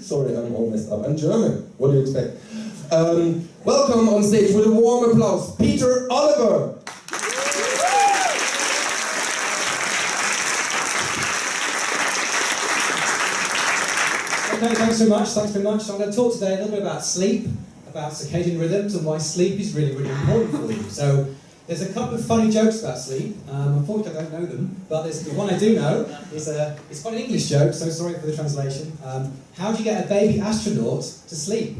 Sorry, I'm all messed up. I'm German. What do you expect? Welcome on stage with a warm applause, Peter Oliver. Okay, thanks very much. I'm going to talk today a little bit about sleep, about circadian rhythms, and why sleep is really, really important for you. So, there's a couple of funny jokes about sleep. Unfortunately, I don't know them, but there's the one I do know. It's quite an English joke, so sorry for the translation. How do you get a baby astronaut to sleep?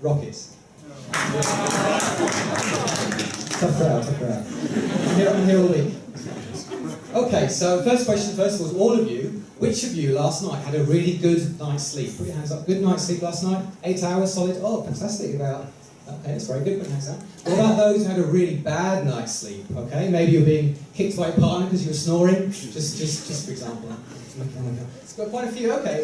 Rockets. Tough crowd. I'm here all week. Okay, so first question, first of all of you, which of you last night had a really good night's sleep? Put your hands up. Good night's sleep last night? 8 hours solid? Oh, fantastic. Okay, that's very good. Put your hands up. What about those who had a really bad night's sleep? Okay, maybe you're being kicked by a partner because you were snoring. Just for example. It's got quite a few. Okay,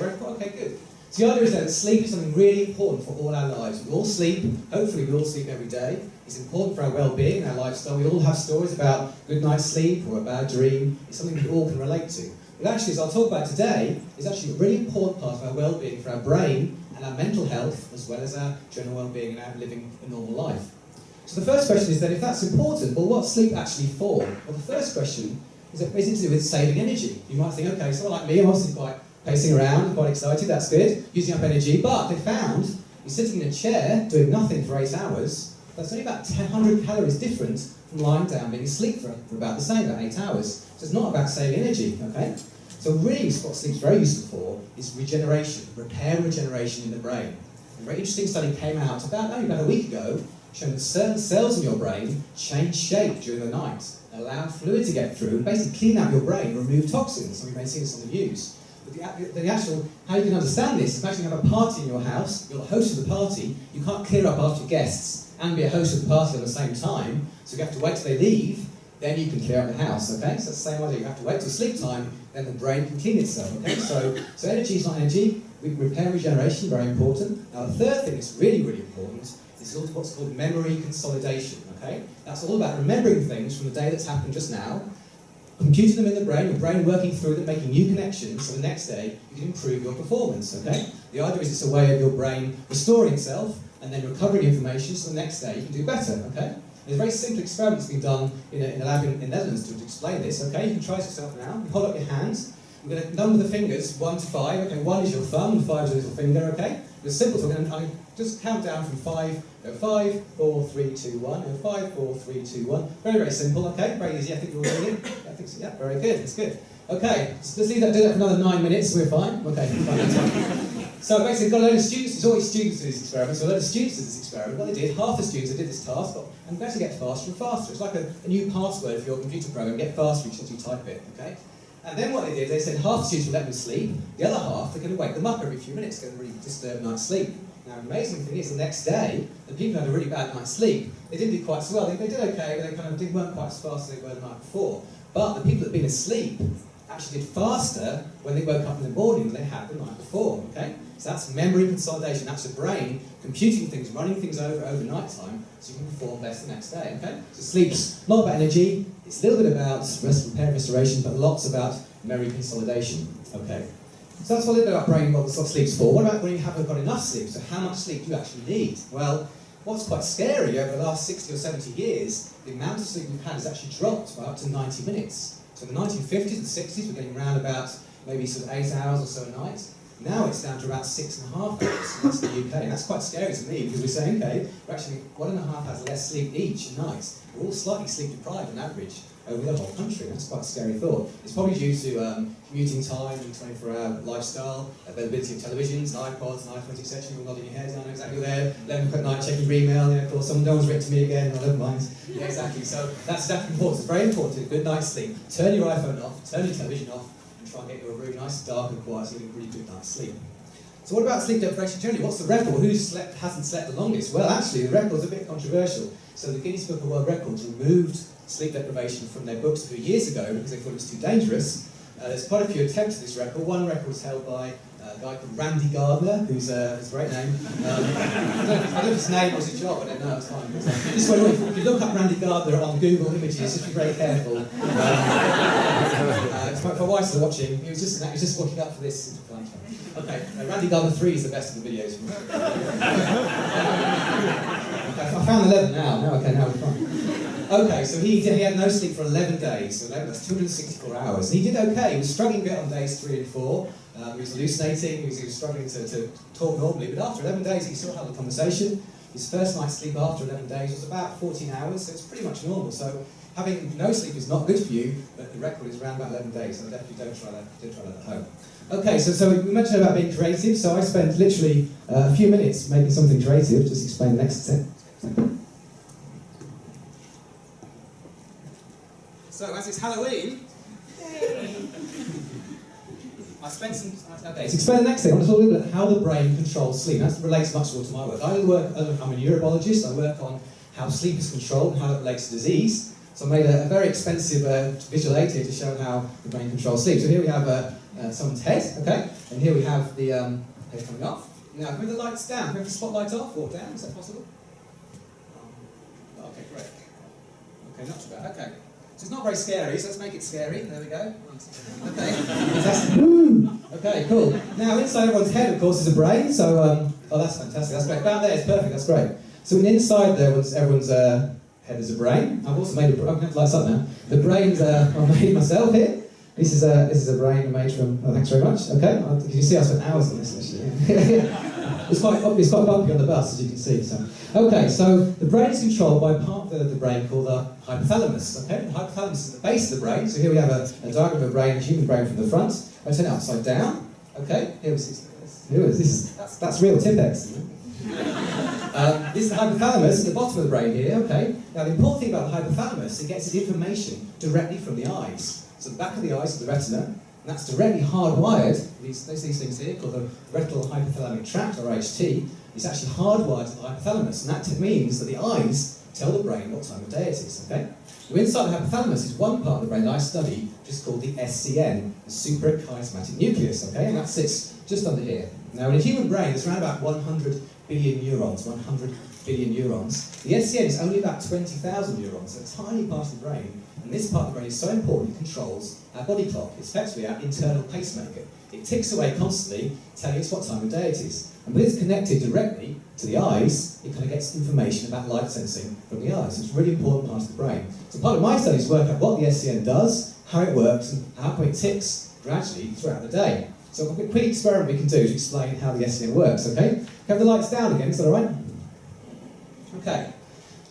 good. So the idea is that sleep is something really important for all our lives. We all sleep. Hopefully we all sleep every day. It's important for our well-being, our lifestyle. We all have stories about good night's sleep or a bad dream. It's something we all can relate to. But actually, as I'll talk about today, is actually a really important part of our well-being for our brain and our mental health, as well as our general well-being and our living a normal life. So the first question is that if that's important, well, what's sleep actually for? Well, the first question is it to do with saving energy. You might think, okay, someone like me, I'm obviously quite pacing around, quite excited, that's good, using up energy, but they found you're sitting in a chair doing nothing for 8 hours, that's only about 100 calories different from lying down being asleep for about the same, about 8 hours. So it's not about saving energy, okay? So really what sleep's very useful for is regeneration, repair and regeneration in the brain. A very interesting study came out about a week ago, showing that certain cells in your brain change shape during the night, allow fluid to get through and basically clean out your brain, remove toxins. So you may see this on the news. But the actual, how you can understand this, imagine you have a party in your house, you're the host of the party, you can't clear up after guests and be a host of the party at the same time, so you have to wait till they leave, then you can clear up the house, okay? So it's the same idea, you have to wait till sleep time, then the brain can clean itself, okay? So energy is not energy, repair and regeneration, very important. Now the third thing that's really, really important is what's called memory consolidation, okay? That's all about remembering things from the day that's happened just now, computing them in the brain, your brain working through them, making new connections, so the next day you can improve your performance, okay? The idea is it's a way of your brain restoring itself and then recovering information so the next day you can do better, okay? There's a very simple experiment that's been done in a lab in the Netherlands to explain this, okay? You can try this yourself now. You hold up your hands. We're going to number the fingers, 1 to 5. Okay, 1 is your thumb and 5 is your little finger, okay? It's simple, so I'm going to just count down from 5. Go 5, 4, 3, 2, 1. Go 5, 4, 3, 2, 1. Very, very simple, okay? Very easy. I think you're all doing it. I think so. Yeah, very good. That's good. Okay, so let's do that for another 9 minutes. We're fine. Okay, fine. So basically, got a load of students. There's always students do this experiment. So a load of students did this experiment. What they did, half the students that did this task, and they actually get faster and faster. It's like a new password for your computer program. Get faster each time you type it. Okay. And then what they did, they said half the students will let them sleep. The other half, they're going to wake them up every few minutes, going to really disturb night's sleep. Now, the amazing thing is, the next day, the people who had a really bad night's sleep, they didn't do quite so well. They did okay, but they weren't quite as fast as they were the night before. But the people that had been asleep actually did faster when they woke up in the morning than they had the night before, okay? So that's memory consolidation, that's the brain computing things, running things over night time, so you can perform best the next day, okay? So sleep's not about energy, it's a little bit about repair and restoration, but lots about memory consolidation, okay? So that's a little bit about brain, what sleep's for. What about when you haven't got enough sleep? So how much sleep do you actually need? Well, what's quite scary, over the last 60 or 70 years, the amount of sleep we've had has actually dropped by up to 90 minutes. So in the 1950s and 60s, we're getting around about maybe sort of 8 hours or so a night. Now it's down to about 6.5 hours, and that's the UK. And that's quite scary to me, because we're saying, okay, we're actually 1.5 hours less sleep each night. We're all slightly sleep deprived on average over the whole country. That's quite a scary thought. It's probably due to commuting time and 24-hour lifestyle, availability of televisions, iPods, and iPhones, etc. You're nodding your head down exactly there. 11 o'clock at night, checking your email. Yeah, of course, no one's written to me again. I don't mind. Yeah, exactly. So that's definitely important. It's very important to get a good night's sleep. Turn your iPhone off, turn your television off, and try and get you a really nice, dark and quiet, so you get a really good night's sleep. So what about sleep deprivation generally? What's the record? Who hasn't slept the longest? Well, actually, the record's a bit controversial. So the Guinness Book of World Records removed sleep deprivation from their books a few years ago because they thought it was too dangerous. There's quite a few attempts at this record. One record was held by a guy called Randy Gardner, who's a great name. I don't know if his name was a job, I don't know, it's fine. This one, if you look up Randy Gardner on Google Images, just be very careful. For whilst they're watching, he was just walking up for this. Okay, Randy Gardner 3 is the best of the videos. I found 11 now. Now we're fine. Okay, so he had no sleep for 11 days. So that's 264 hours. And he did okay. He was struggling a bit on days 3 and 4. He was hallucinating. He was struggling to talk normally. But after 11 days, he still held a conversation. His first night's sleep after 11 days was about 14 hours. So it's pretty much normal. So having no sleep is not good for you, but the record is around about 11 days, so definitely don't try that at home. Okay, so we mentioned about being creative, so I spent literally a few minutes making something creative. Just explain the next step. So as it's Halloween, I spent some... Okay, so explain the next thing. I want to talk a little bit about how the brain controls sleep. That relates much more to my work. I'm a neurobiologist. I work on how sleep is controlled and how it relates to disease. So I made a very expensive visual aid here to show how the brain controls sleep. So here we have someone's head, okay? And here we have the head coming off. Now, move the lights down. Can we have the spotlight off or down? Is that possible? Okay, great. Okay, not too bad. Okay. So it's not very scary, so let's make it scary. There we go. Okay. Okay, cool. Now, inside everyone's head, of course, is a brain. So, oh, that's fantastic. That's great. Down there is perfect. That's great. So inside there, everyone's head is a brain. I've also made I'm going to have to light up now. The brains I made myself here. This is a brain I made from. Oh, thanks very much. Okay, you see I spent hours on this actually. it's quite bumpy on the bus, as you can see. So okay, so the brain is controlled by a part of the brain called the hypothalamus. Okay, the hypothalamus is the base of the brain. So here we have a diagram of a brain, a human brain from the front. I turn it upside down. Okay, that's real Tipex. This is the hypothalamus at the bottom of the brain here, okay? Now the important thing about the hypothalamus, it gets its information directly from the eyes. So the back of the eyes is the retina, and that's directly hardwired, these things here, called the retinal hypothalamic tract, or RHT, it's actually hardwired to the hypothalamus, and that means that the eyes tell the brain what time of day it is, okay? So inside the hypothalamus is one part of the brain that I study, which is called the SCN, the suprachiasmatic nucleus, okay? And that sits just under here. Now in a human brain, there's around about 100 billion neurons, 100 billion neurons. The SCN is only about 20,000 neurons, so a tiny part of the brain, and this part of the brain is so important it controls our body clock. It's effectively our internal pacemaker. It ticks away constantly, telling us what time of day it is. And when it's connected directly to the eyes, it kind of gets information about light sensing from the eyes. So it's a really important part of the brain. So part of my studies work out what the SCN does, how it works, and how it ticks gradually throughout the day. So a quick experiment we can do to explain how the SCN works, okay? Can I have the lights down again, is that alright? Okay.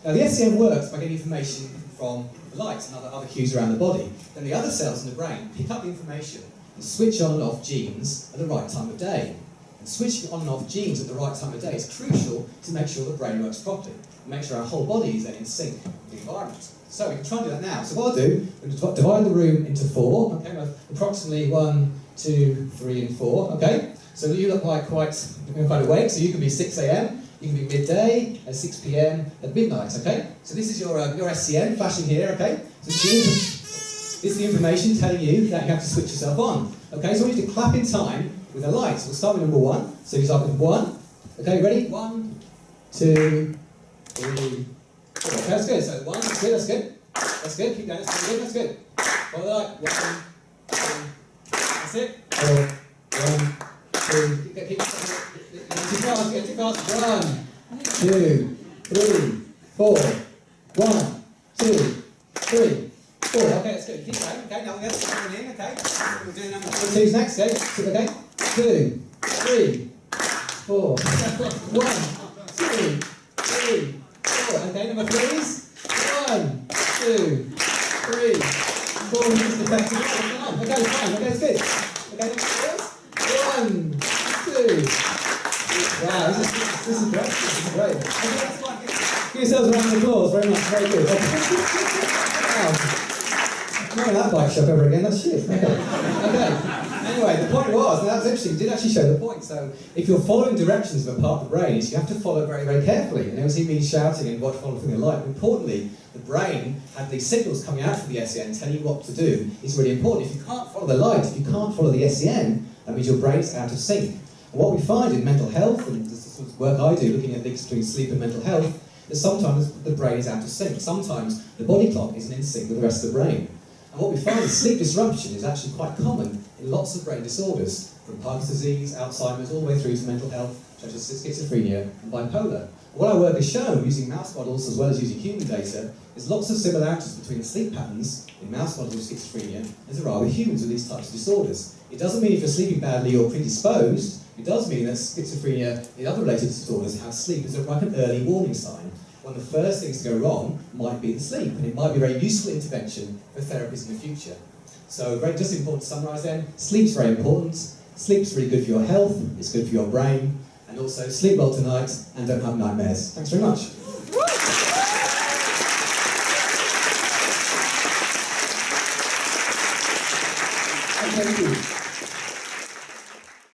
Now the SCN works by getting information from the light and other cues around the body. Then the other cells in the brain pick up the information and switch on and off genes at the right time of day. And switching on and off genes at the right time of day is crucial to make sure the brain works properly, and make sure our whole body is then in sync with the environment. So we can try and do that now. So what I'll do, I'm going to divide the room into 4, okay, approximately 1, 2, 3 and 4, okay? So you look like quite awake, so you can be 6 a.m, you can be midday, at 6 p.m, at midnight, okay? So this is your SCN flashing here, okay? So this is the information telling you that you have to switch yourself on. Okay, so I want you to clap in time with the lights. We'll start with number 1. So you start with 1. Okay, ready? 1, 2, 3, 4. Okay, that's good. So 1, that's good, that's good. That's good, keep going, that's good. Follow the light. 1, 2, that's it. 4, 1, 2, keep too fast, get too fast. 1, 2, 3, 4. 1, 2, 3. 4. Okay, that's good. Keep going. Okay, now we're going to start in, okay? We're doing number 2's next, okay? Okay? 2, 3, 4. 1, 2, 3, 4. Okay, number 3's 1, 2, 3, 4. This is effective. Okay, fine. Okay, that's good. Okay, number 4's 1, 2. Wow, this is great. This is great. Okay, that's fine. Give yourselves a round of applause. Very much. Very good. Okay. Wow. Not in that bike shop ever again, that's shit. Okay. Anyway, the point was, and that was interesting, it did actually show the point. So if you're following directions of a part of the brain, you have to follow very, very carefully. And it was me shouting and following the light. But importantly, the brain had these signals coming out from the SCN telling you what to do. It's really important. If you can't follow the light, if you can't follow the SCN, that means your brain's out of sync. And what we find in mental health, and this is the sort of work I do, looking at links between sleep and mental health, is sometimes the brain is out of sync. Sometimes the body clock isn't in sync with the rest of the brain. And what we find is sleep disruption is actually quite common in lots of brain disorders, from Parkinson's disease, Alzheimer's, all the way through to mental health, such as schizophrenia and bipolar. What our work has shown, using mouse models as well as using human data, is lots of similarities between the sleep patterns in mouse models with schizophrenia as there are with humans with these types of disorders. It doesn't mean if you're sleeping badly you're predisposed. It does mean that schizophrenia and other related disorders have sleep as like an early warning sign. One of the first things to go wrong might be the sleep, and it might be a very useful intervention for therapies in the future. So just important to summarise then, sleep's very important. Sleep's really good for your health, it's good for your brain, and also sleep well tonight and don't have nightmares. Thanks very much.